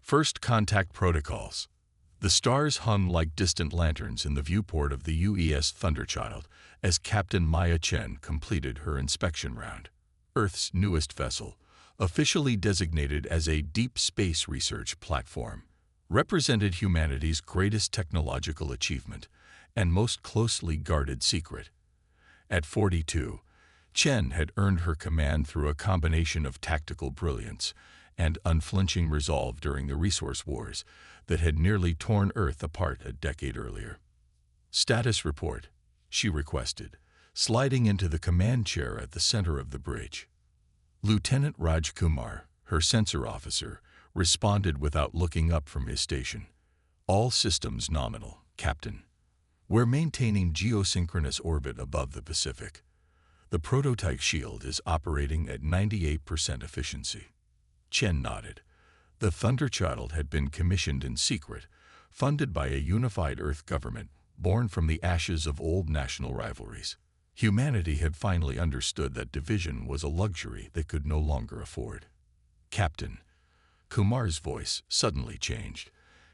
First contact protocols. The stars hung like distant lanterns in the viewport of the UES Thunderchild as Captain Maya Chen completed her inspection round. Earth's newest vessel, officially designated as a deep space research platform, represented humanity's greatest technological achievement and most closely guarded secret. At 42, Chen had earned her command through a combination of tactical brilliance and unflinching resolve during the resource wars that had nearly torn Earth apart a decade earlier. "Status report," she requested, sliding into the command chair at the center of the bridge. Lieutenant Raj Kumar, her sensor officer, responded without looking up from his station. "All systems nominal, Captain. We're maintaining geosynchronous orbit above the Pacific. The prototype shield is operating at 98% efficiency." Chen nodded. The Thunderchild had been commissioned in secret, funded by a unified Earth government born from the ashes of old national rivalries. Humanity had finally understood that division was a luxury they could no longer afford. "Captain," Kumar's voice suddenly changed,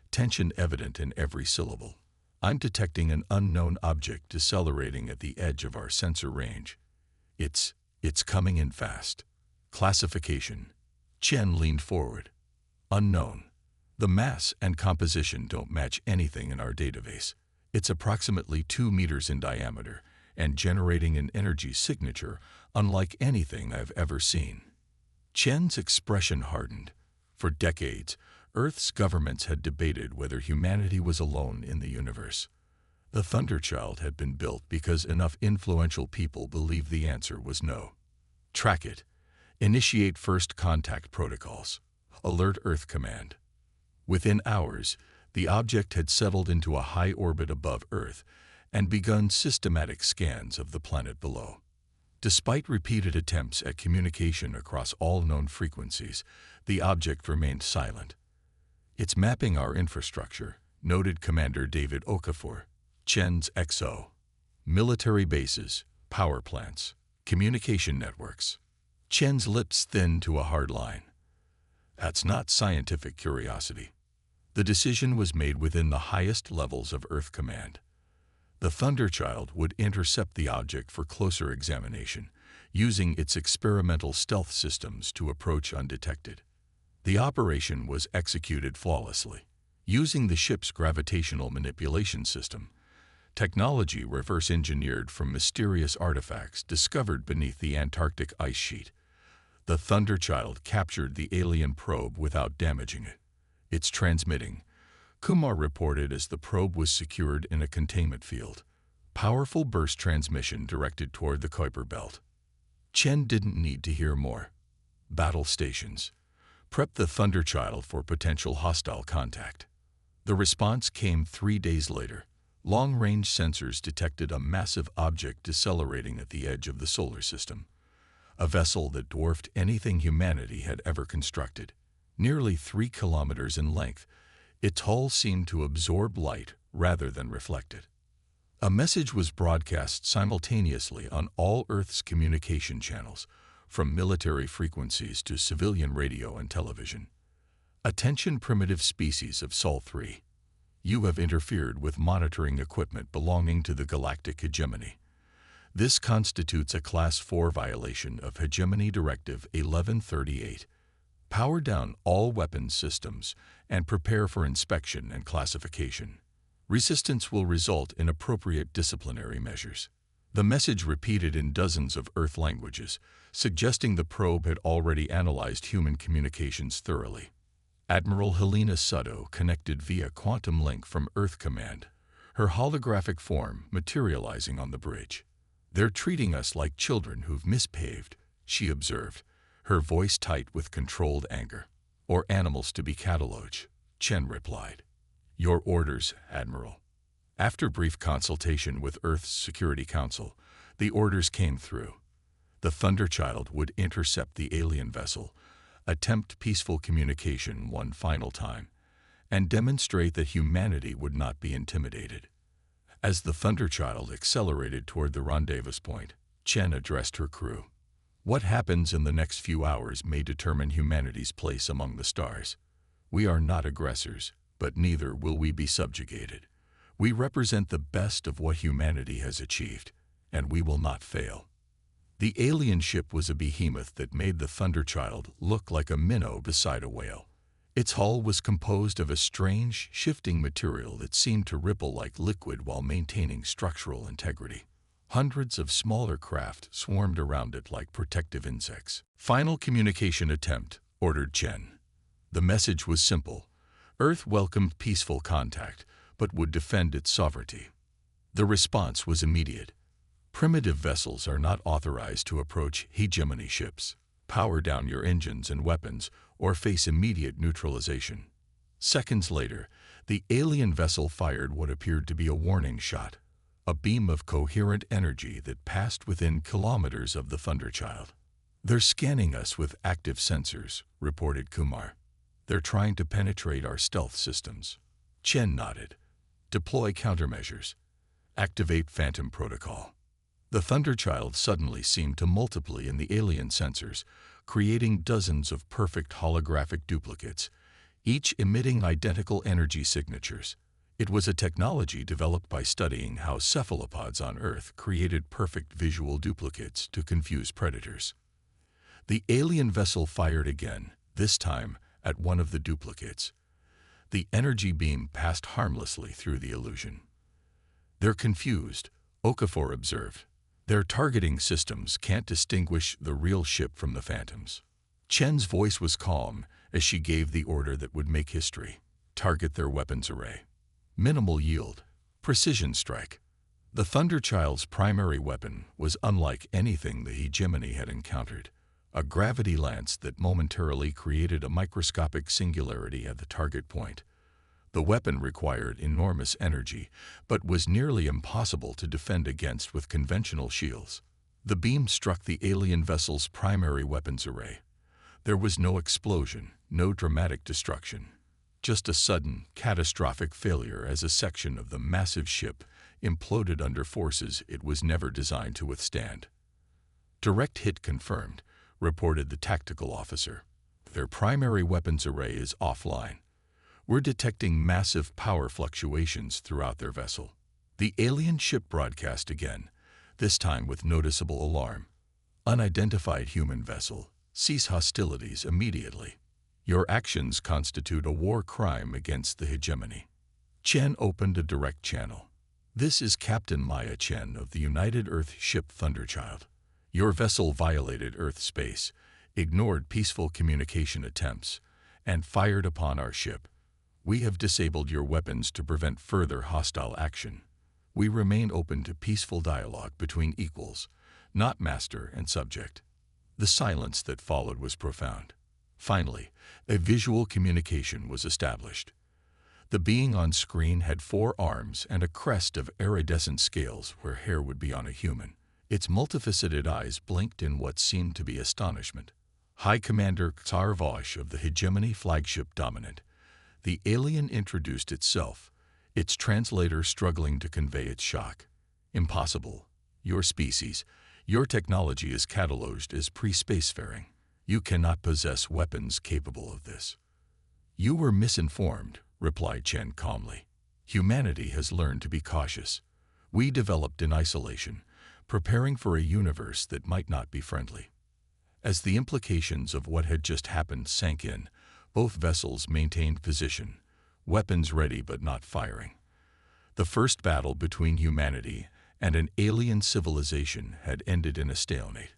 tension evident in every syllable. "I'm detecting an unknown object decelerating at the edge of our sensor range. It's coming in fast." "Classification." Chen leaned forward. "Unknown. The mass and composition don't match anything in our database. It's approximately 2 meters in diameter and generating an energy signature unlike anything I've ever seen." Chen's expression hardened. For decades, Earth's governments had debated whether humanity was alone in the universe. The Thunderchild had been built because enough influential people believed the answer was no. "Track it. Initiate first contact protocols. Alert Earth Command." Within hours, the object had settled into a high orbit above Earth and begun systematic scans of the planet below. Despite repeated attempts at communication across all known frequencies, the object remained silent. "It's mapping our infrastructure," noted Commander David Okafor. "Chen's XO. Military bases, power plants, communication networks." Chen's lips thinned to a hard line. "That's not scientific curiosity." The decision was made within the highest levels of Earth Command. The Thunderchild would intercept the object for closer examination, using its experimental stealth systems to approach undetected. The operation was executed flawlessly. Using the ship's gravitational manipulation system, technology reverse-engineered from mysterious artifacts discovered beneath the Antarctic ice sheet, the Thunderchild captured the alien probe without damaging it. "It's transmitting," Kumar reported as the probe was secured in a containment field. Powerful burst transmission directed toward the Kuiper Belt. Chen didn't need to hear more. "Battle stations. Prep the Thunderchild for potential hostile contact." The response came 3 days later. Long-range sensors detected a massive object decelerating at the edge of the solar system. A vessel that dwarfed anything humanity had ever constructed. Nearly 3 kilometers in length, its hull seemed to absorb light rather than reflect it. A message was broadcast simultaneously on all Earth's communication channels, from military frequencies to civilian radio and television. "Attention primitive species of Sol 3. You have interfered with monitoring equipment belonging to the galactic hegemony. This constitutes a Class 4 violation of Hegemony Directive 1138. Power down all weapons systems and prepare for inspection and classification. Resistance will result in appropriate disciplinary measures." The message repeated in dozens of Earth languages, suggesting the probe had already analyzed human communications thoroughly. Admiral Helena Sutto connected via quantum link from Earth Command, her holographic form materializing on the bridge. "They're treating us like children who've mispaved," she observed, her voice tight with controlled anger. "Or animals to be catalogued," Chen replied. "Your orders, Admiral." After brief consultation with Earth's Security Council, the orders came through. The Thunderchild would intercept the alien vessel, attempt peaceful communication one final time, and demonstrate that humanity would not be intimidated. As the Thunderchild accelerated toward the rendezvous point, Chen addressed her crew. "What happens in the next few hours may determine humanity's place among the stars. We are not aggressors, but neither will we be subjugated. We represent the best of what humanity has achieved, and we will not fail. The alien ship was a behemoth that made the Thunderchild look like a minnow beside a whale. Its hull was composed of a strange, shifting material that seemed to ripple like liquid while maintaining structural integrity. Hundreds of smaller craft swarmed around it like protective insects. "Final communication attempt," ordered Chen. The message was simple. Earth welcomed peaceful contact, but would defend its sovereignty. The response was immediate. Primitive vessels are not authorized to approach hegemony ships. Power down your engines and weapons, or face immediate neutralization. Seconds later, the alien vessel fired what appeared to be a warning shot, a beam of coherent energy that passed within kilometers of the Thunderchild. "They're scanning us with active sensors," reported Kumar. "They're trying to penetrate our stealth systems." Chen nodded. "Deploy countermeasures. Activate Phantom Protocol." The Thunderchild suddenly seemed to multiply in the alien sensors, creating dozens of perfect holographic duplicates, each emitting identical energy signatures. It was a technology developed by studying how cephalopods on Earth created perfect visual duplicates to confuse predators. The alien vessel fired again, this time at one of the duplicates. The energy beam passed harmlessly through the illusion. "They're confused," Okafor observed. "Their targeting systems can't distinguish the real ship from the phantoms." Chen's voice was calm as she gave the order that would make history. "Target their weapons array. Minimal yield. Precision strike." The Thunderchild's primary weapon was unlike anything the hegemony had encountered. A gravity lance that momentarily created a microscopic singularity at the target point. The weapon required enormous energy, but was nearly impossible to defend against with conventional shields. The beam struck the alien vessel's primary weapons array. There was no explosion, no dramatic destruction. Just a sudden, catastrophic failure as a section of the massive ship imploded under forces it was never designed to withstand. "Direct hit confirmed," reported the tactical officer. "Their primary weapons array is offline. We're detecting massive power fluctuations throughout their vessel." The alien ship broadcast again, this time with noticeable alarm. "Unidentified human vessel. Cease hostilities immediately. Your actions constitute a war crime against the hegemony." Chen opened a direct channel. "This is Captain Maya Chen of the United Earth ship Thunderchild. Your vessel violated Earth space, ignored peaceful communication attempts, and fired upon our ship. We have disabled your weapons to prevent further hostile action. We remain open to peaceful dialogue between equals, not master and subject." The silence that followed was profound. Finally, a visual communication was established. The being on screen had 4 arms and a crest of iridescent scales where hair would be on a human. Its multifaceted eyes blinked in what seemed to be astonishment. "High Commander Tsar Vosh of the Hegemony Flagship Dominant." The alien introduced itself, its translator struggling to convey its shock. "Impossible. Your species, your technology is cataloged as pre-spacefaring. You cannot possess weapons capable of this." "You were misinformed," replied Chen calmly. "Humanity has learned to be cautious. We developed in isolation, preparing for a universe that might not be friendly." As the implications of what had just happened sank in, both vessels maintained position, weapons ready but not firing. The first battle between humanity and an alien civilization had ended in a stalemate,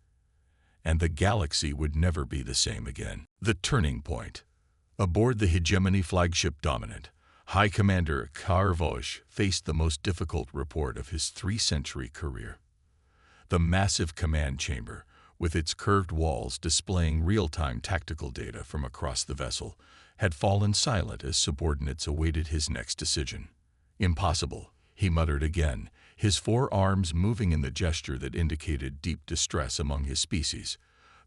and the galaxy would never be the same again. The turning point. Aboard the Hegemony Flagship Dominant, High Commander Tsar Vosh faced the most difficult report of his 3-century career. The massive command chamber, with its curved walls displaying real-time tactical data from across the vessel, had fallen silent as subordinates awaited his next decision. "Impossible," he muttered again, his 4 arms moving in the gesture that indicated deep distress among his species.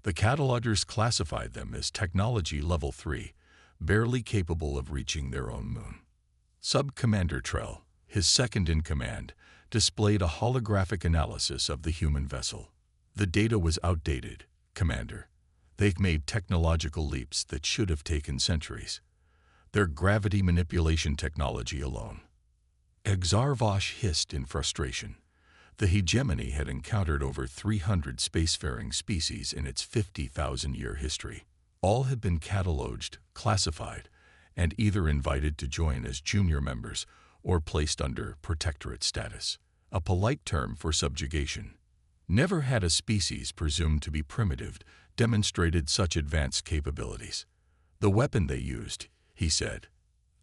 The catalogers classified them as Technology Level 3, barely capable of reaching their own moon. Sub-Commander Trell, his second-in-command, displayed a holographic analysis of the human vessel. "The data was outdated, Commander. They've made technological leaps that should have taken centuries. their gravity manipulation technology alone. Exarvosh hissed in frustration. The hegemony had encountered over 300 spacefaring species in its 50,000-year history. All had been cataloged, classified, and either invited to join as junior members or placed under protectorate status, a polite term for subjugation. Never had a species presumed to be primitive demonstrated such advanced capabilities. The weapon they used, he said.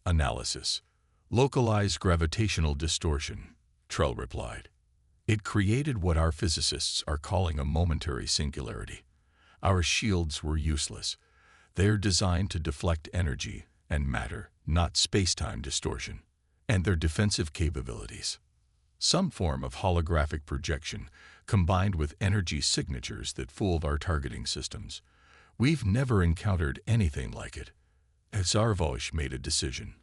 Analysis. Localized gravitational distortion, Trell replied. It created what our physicists are calling a momentary singularity. Our shields were useless. They're designed to deflect energy and matter, not space-time distortion, and their defensive capabilities. Some form of holographic projection combined with energy signatures that fooled our targeting systems. We've never encountered anything like it. Exarvosh made a decision.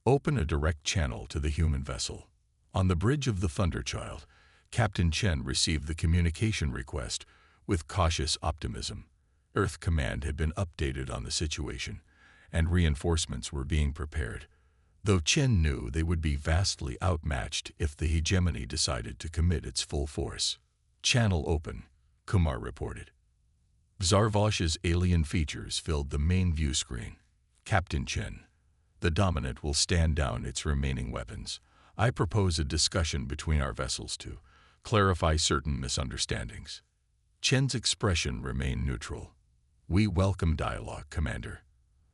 Open a direct channel to the human vessel. On the bridge of the Thunderchild, Captain Chen received the communication request with cautious optimism. Earth Command had been updated on the situation, and reinforcements were being prepared, though Chen knew they would be vastly outmatched if the hegemony decided to commit its full force. Channel open, Kumar reported. Zarvosh's alien features filled the main view screen. Captain Chen, the Dominant will stand down its remaining weapons. I propose a discussion between our vessels to clarify certain misunderstandings. Chen's expression remained neutral. We welcome dialogue, Commander.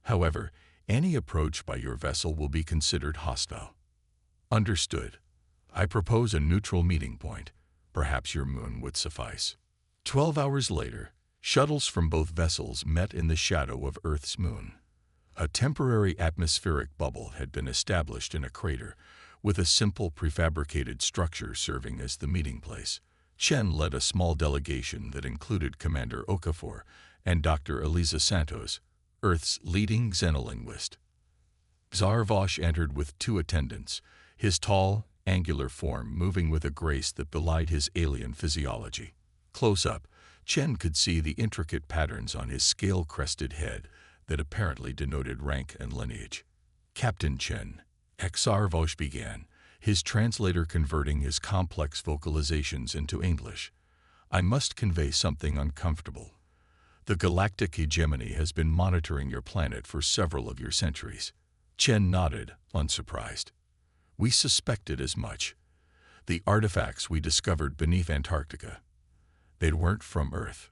However, any approach by your vessel will be considered hostile. Understood. I propose a neutral meeting point. Perhaps your moon would suffice. 12 hours later, shuttles from both vessels met in the shadow of Earth's moon. A temporary atmospheric bubble had been established in a crater, with a simple prefabricated structure serving as the meeting place. Chen led a small delegation that included Commander Okafor and Dr. Eliza Santos, Earth's leading xenolinguist. Zarvosh entered with 2 attendants, his tall, angular form moving with a grace that belied his alien physiology. Close up, Chen could see the intricate patterns on his scale-crested head that apparently denoted rank and lineage. Captain Chen, Exarvosh began, his translator converting his complex vocalizations into English. I must convey something uncomfortable. The galactic hegemony has been monitoring your planet for several of your centuries. Chen nodded, unsurprised. We suspected as much. The artifacts we discovered beneath Antarctica. They weren't from Earth.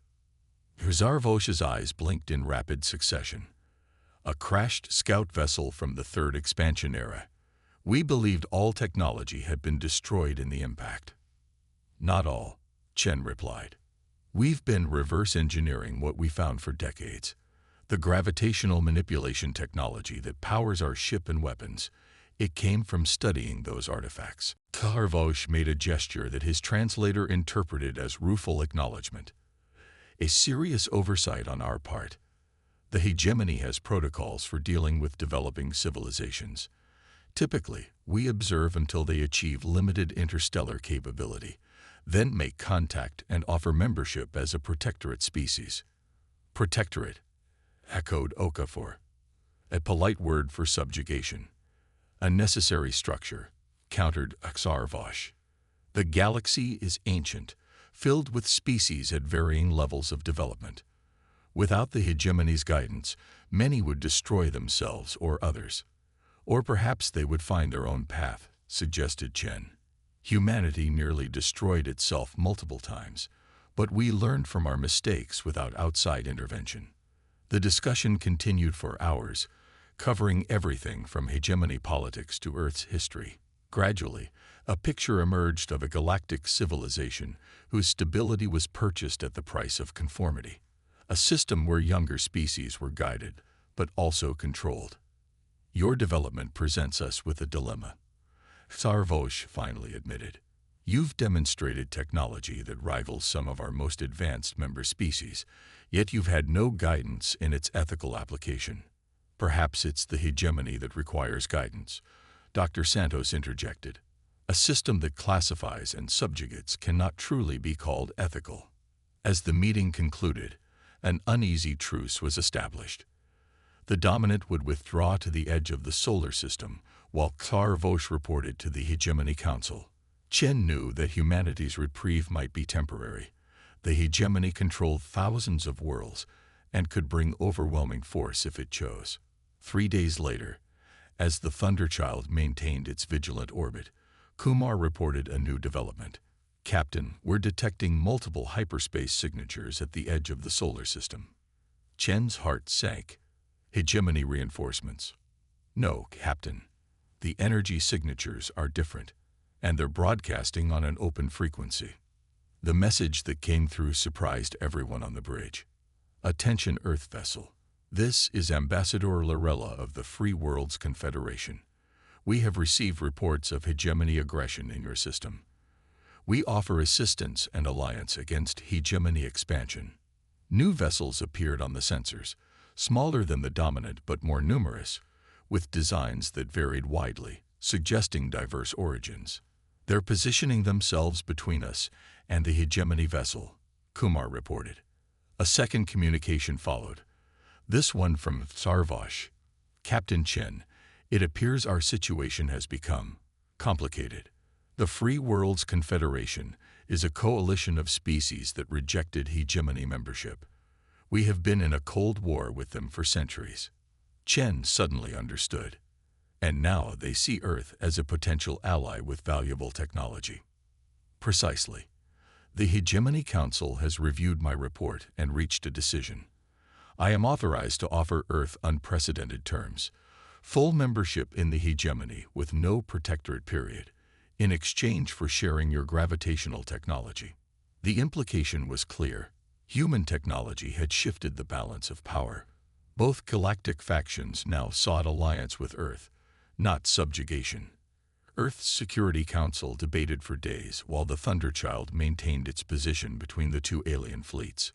Zarvosh's eyes blinked in rapid succession. A crashed scout vessel from the 3rd expansion era. We believed all technology had been destroyed in the impact. Not all, Chen replied. We've been reverse engineering what we found for decades. The gravitational manipulation technology that powers our ship and weapons. It came from studying those artifacts. Zarvosh made a gesture that his translator interpreted as rueful acknowledgement. A serious oversight on our part. The hegemony has protocols for dealing with developing civilizations. Typically, we observe until they achieve limited interstellar capability, then make contact and offer membership as a protectorate species. Protectorate, echoed Okafor. A polite word for subjugation. A necessary structure, countered Exarvosh. The galaxy is ancient, filled with species at varying levels of development. Without the hegemony's guidance, many would destroy themselves or others. Or perhaps they would find their own path, suggested Chen. Humanity nearly destroyed itself multiple times, but we learned from our mistakes without outside intervention. The discussion continued for hours, covering everything from hegemony politics to Earth's history. Gradually, a picture emerged of a galactic civilization whose stability was purchased at the price of conformity. A system where younger species were guided, but also controlled. Your development presents us with a dilemma, Zarvosh finally admitted. You've demonstrated technology that rivals some of our most advanced member species, yet you've had no guidance in its ethical application. Perhaps it's the hegemony that requires guidance, Dr. Santos interjected. A system that classifies and subjugates cannot truly be called ethical. As the meeting concluded, an uneasy truce was established. The dominant would withdraw to the edge of the solar system, while Xarvosh reported to the Hegemony Council. Chen knew that humanity's reprieve might be temporary. The hegemony controlled thousands of worlds and could bring overwhelming force if it chose. 3 days later, as the Thunderchild maintained its vigilant orbit, Kumar reported a new development. "Captain, we're detecting multiple hyperspace signatures at the edge of the solar system." Chen's heart sank. "Hegemony reinforcements?" "No, Captain. The energy signatures are different, and they're broadcasting on an open frequency." The message that came through surprised everyone on the bridge. "Attention, Earth vessel. This is Ambassador Lorella of the Free Worlds Confederation. We have received reports of hegemony aggression in your system. We offer assistance and alliance against hegemony expansion." New vessels appeared on the sensors, smaller than the dominant but more numerous, with designs that varied widely, suggesting diverse origins. "They're positioning themselves between us and the hegemony vessel," Kumar reported. A second communication followed, this one from Xarvosh. "Captain Chen, it appears our situation has become complicated. The Free Worlds Confederation is a coalition of species that rejected hegemony membership. We have been in a cold war with them for centuries." Chen suddenly understood. And now they see Earth as a potential ally with valuable technology. "Precisely. The Hegemony Council has reviewed my report and reached a decision. I am authorized to offer Earth unprecedented terms, full membership in the hegemony with no protectorate period, in exchange for sharing your gravitational technology." The implication was clear. Human technology had shifted the balance of power. Both galactic factions now sought alliance with Earth, not subjugation. Earth's Security Council debated for days while the Thunderchild maintained its position between the two alien fleets.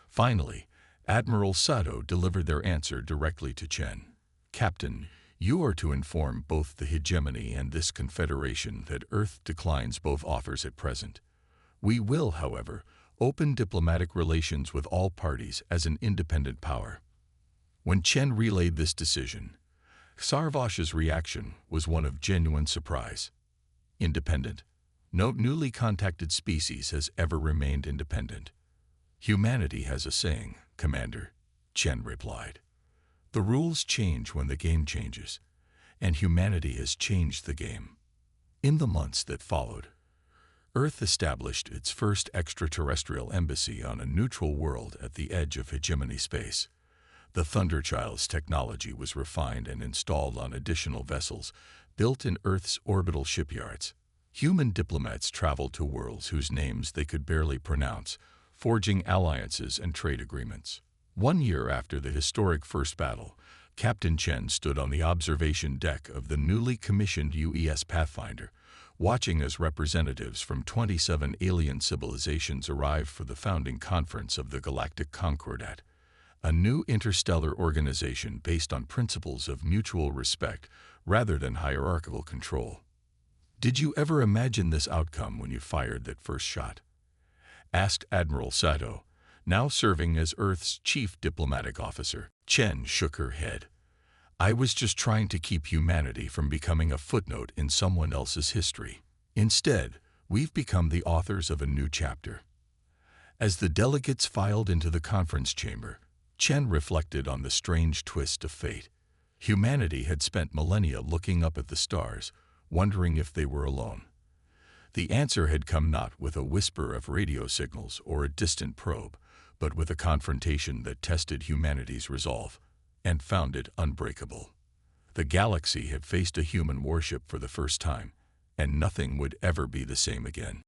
Finally, Admiral Sato delivered their answer directly to Chen. "Captain, you are to inform both the hegemony and this confederation that Earth declines both offers at present. We will, however, open diplomatic relations with all parties as an independent power." When Chen relayed this decision, Xarvosh's reaction was one of genuine surprise. "Independent? No newly contacted species has ever remained independent." "Humanity has a saying, Commander," Chen replied. "The rules change when the game changes, and humanity has changed the game." In the months that followed, Earth established its first extraterrestrial embassy on a neutral world at the edge of hegemony space. The Thunderchild's technology was refined and installed on additional vessels built in Earth's orbital shipyards. Human diplomats traveled to worlds whose names they could barely pronounce, forging alliances and trade agreements. 1 year after the historic first battle, Captain Chen stood on the observation deck of the newly commissioned UES Pathfinder, watching as representatives from 27 alien civilizations arrived for the founding conference of the Galactic Concordat, a new interstellar organization based on principles of mutual respect rather than hierarchical control. "Did you ever imagine this outcome when you fired that first shot?" asked Admiral Sato, now serving as Earth's chief diplomatic officer. Chen shook her head. "I was just trying to keep humanity from becoming a footnote in someone else's history. Instead, we've become the authors of a new chapter." As the delegates filed into the conference chamber, Chen reflected on the strange twist of fate. Humanity had spent millennia looking up at the stars, wondering if they were alone. The answer had come not with a whisper of radio signals or a distant probe, but with a confrontation that tested humanity's resolve and found it unbreakable. The galaxy had faced a human warship for the first time, and nothing would ever be the same again.